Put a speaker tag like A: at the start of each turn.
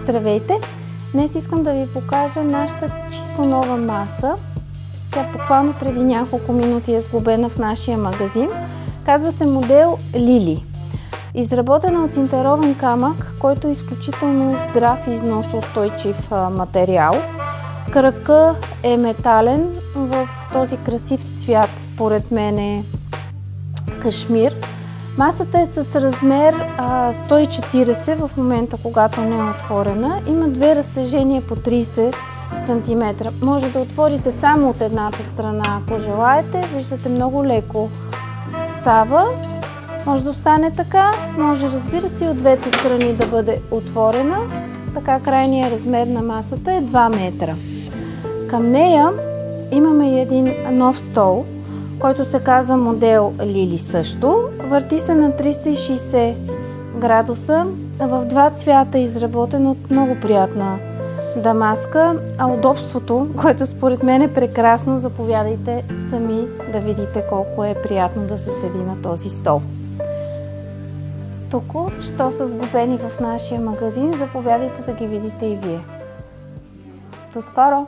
A: Здравейте! Днес искам да ви покажа нашата чисто нова маса. Тя буквално преди няколко минути е сглобена в нашия магазин. Казва се модел Лили. Изработена от синтерован камък, който е изключително здрав и износоустойчив материал. Кръка е метален в този красив цвят, според мен е кашмир. Масата е с размер 140 в момента, когато не е отворена. Има две разтежения по 30 см. Може да отворите само от едната страна, ако желаете. Виждате, много леко става. Може да остане така, може, разбира се, и от двете страни да бъде отворена. Така крайният размер на масата е 2 метра. Към нея имаме и един нов стол, който се казва модел Лили също. Върти се на 360 градуса, в два цвята, изработен от много приятна дамаска, а удобството, което според мен е прекрасно, заповядайте сами да видите колко е приятно да се седи на този стол. Току-що са сглобени в нашия магазин, заповядайте да ги видите и вие. До скоро!